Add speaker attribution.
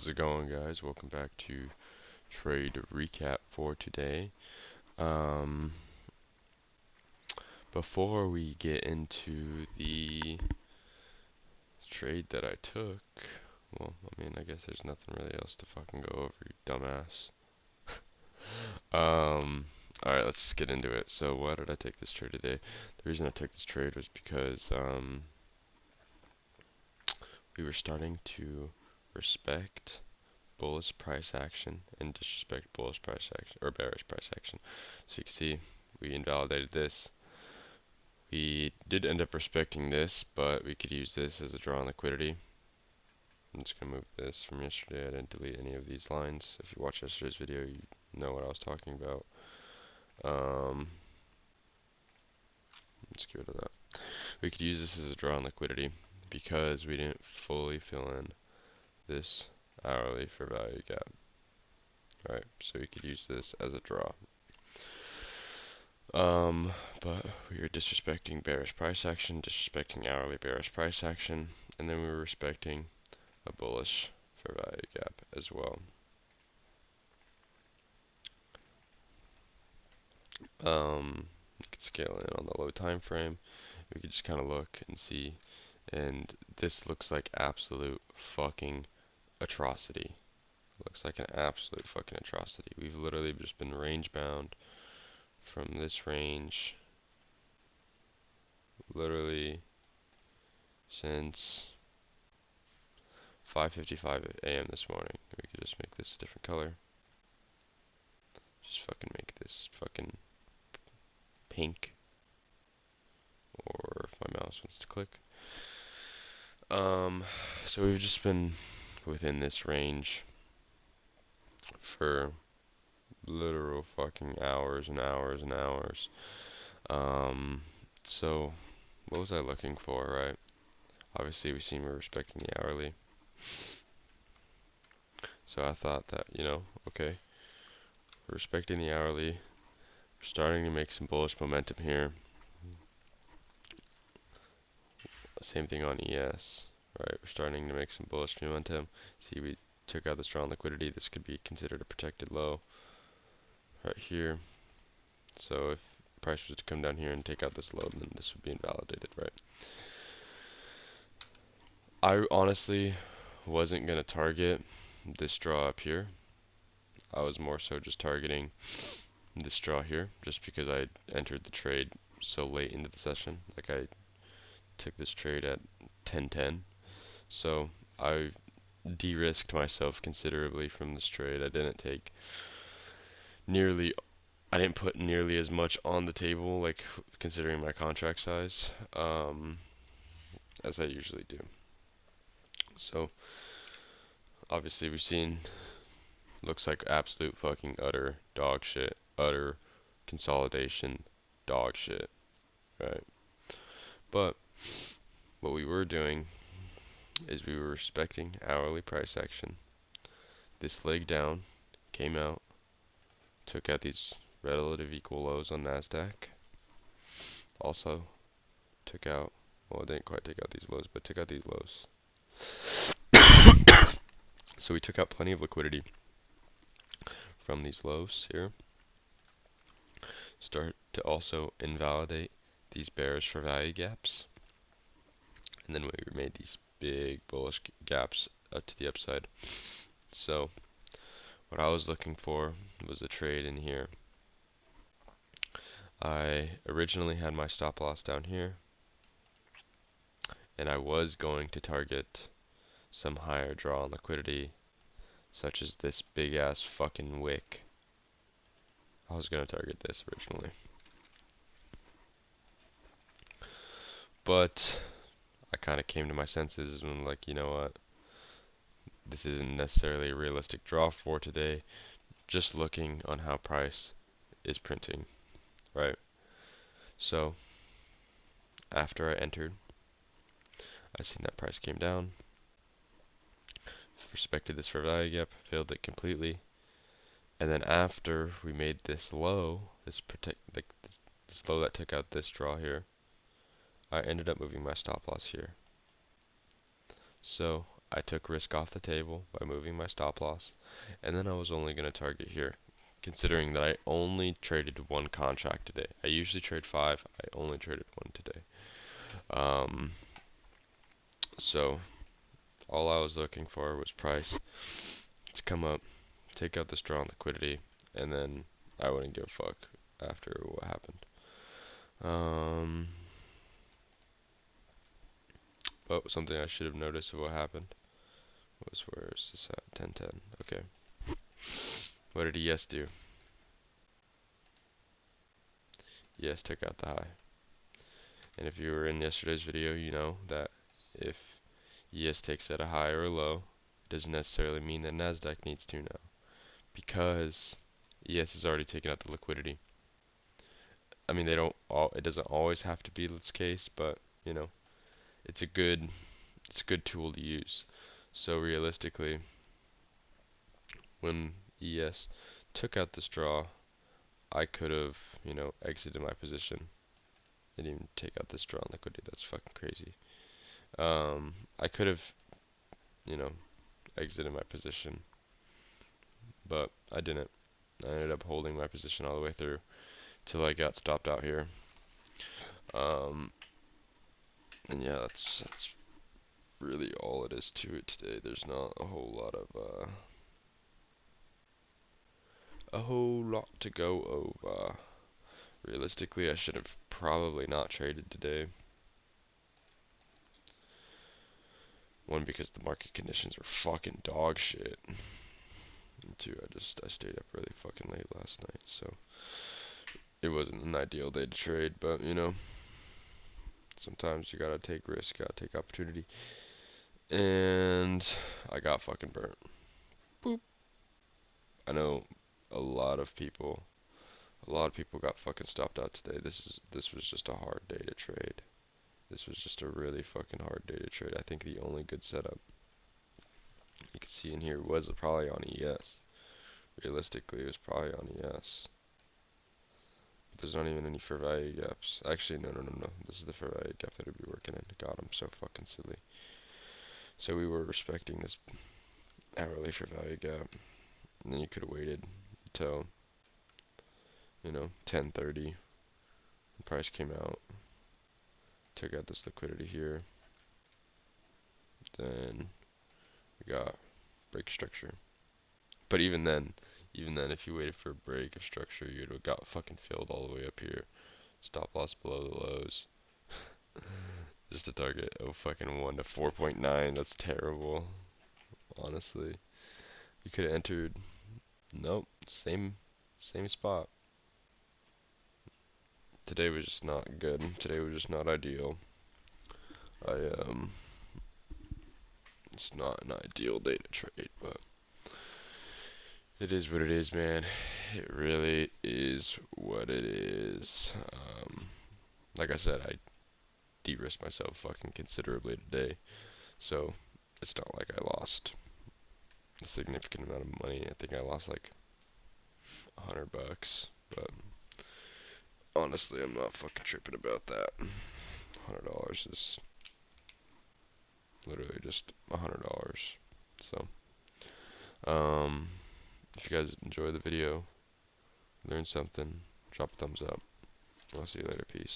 Speaker 1: How's it going, guys? Welcome back to trade recap for today. Um, Before we get into the trade that I took, well, I guess there's nothing really else to fucking go over, you dumbass. Um, Alright, let's just get into it. So, why did I take this trade today? The reason I took this trade was because, we were starting to respect bullish price action and disrespect bullish price action or bearish price action. So you can see we invalidated this. We did end up respecting this, but we could use this as a draw on liquidity. I'm just gonna move this from yesterday. I didn't delete any of these lines. If you watched yesterday's video, you know what I was talking about. Let's get rid of that. We could use this as a draw on liquidity because we didn't fully fill in this hourly for value gap. Right, so we could use this as a draw. But we were disrespecting bearish price action, disrespecting hourly bearish price action, and then we were respecting a bullish fair value gap as well. You could scale in on the low time frame. We could just kind of look and see, and this looks like absolute fucking atrocity. Looks like an absolute fucking atrocity. We've literally just been range bound from this range literally since 5:55 a.m. this morning. We could just make this a different color. Just fucking make this fucking pink, or if my mouse wants to click. So we've just been within this range for literal fucking hours and hours and hours. So what was I looking for, right? Obviously we seem we're respecting the hourly. So I thought that, okay, we're respecting the hourly. We're starting to make some bullish momentum here. Same thing on ES, right? We're starting to make some bullish momentum. See, we took out the strong liquidity. This could be considered a protected low right here. So if price was to come down here and take out this low, then this would be invalidated, right? I honestly wasn't going to target this draw up here. I was more so just targeting this draw here, just because I entered the trade so late into the session. Like I took this trade at 10:10, so I de-risked myself considerably from this trade. I didn't put nearly as much on the table, like considering my contract size, as I usually do. So obviously we've seen, looks like absolute fucking utter dog shit, utter consolidation dog shit, right? But what we were doing is we were respecting hourly price action. This leg down came out, took out these relative equal lows on NASDAQ. Also took out, well, it didn't quite take out these lows, but took out these lows. So we took out plenty of liquidity from these lows here. Start to also invalidate these bearish for value gaps. And then we made these big bullish gaps up to the upside. So what I was looking for was a trade in here. I originally had my stop loss down here, and I was going to target some higher draw on liquidity, such as this big ass fucking wick. I was going to target this originally, but I kind of came to my senses and I'm like, you know what, this isn't necessarily a realistic draw for today, just looking on how price is printing, right? So after I entered, I seen that price came down, respected this fair value gap, filled it completely, and then after we made this low, this low that took out this draw here, I ended up moving my stop loss here. So I took risk off the table by moving my stop loss, and then I was only going to target here, considering that I only traded one contract today. I usually trade 5, I only traded one today. So all I was looking for was price to come up, take out the strong liquidity, and then I wouldn't give a fuck after what happened. But something I should have noticed of what happened was, where is this at? 1010. Okay. What did ES do? ES took out the high. And if you were in yesterday's video, you know that if ES takes out a high or a low, it doesn't necessarily mean that NASDAQ needs to now, because ES has already taken out the liquidity. I mean, it doesn't always have to be this case, but you know, it's a good tool to use. So realistically, when ES took out this draw, I could have, you know, exited my position. Didn't even take out this draw on liquidity. That's fucking crazy. I could have, you know, exited my position, but I didn't. I ended up holding my position all the way through till I got stopped out here. And yeah, that's really all it is to it today. There's not a whole lot of to go over. Realistically, I should have probably not traded today. One, because the market conditions were fucking dog shit. And two, I stayed up really fucking late last night, so it wasn't an ideal day to trade, but you know, sometimes you gotta take risk, gotta take opportunity. And I got fucking burnt. Boop. I know a lot of people got fucking stopped out today. This was just a hard day to trade. This was just a really fucking hard day to trade. I think the only good setup you can see in here was probably on ES. Realistically, it was probably on ES. But there's not even any fair value gaps. Actually, no. This is the fair value gap that I'd be working in. God, I'm so fucking silly. So we were respecting this hourly fair value gap. And then you could have waited until, you know, 10:30. The price came out. Took out this liquidity here. Then we got break structure. But even then, if you waited for a break of structure, you'd have got fucking filled all the way up here. Stop loss below the lows. Just a target of fucking 1 to 4.9. That's terrible. Honestly, you could have entered. Nope, same spot. Today was just not good. Today was just not ideal. It's not an ideal day to trade, but it is what it is, man. It really is what it is. Like I said, I de-risked myself fucking considerably today, so it's not like I lost a significant amount of money. I think I lost like $100, but honestly, I'm not fucking tripping about that. $100 is literally just $100. So, if you guys enjoy the video, learn something, drop a thumbs up. I'll see you later. Peace.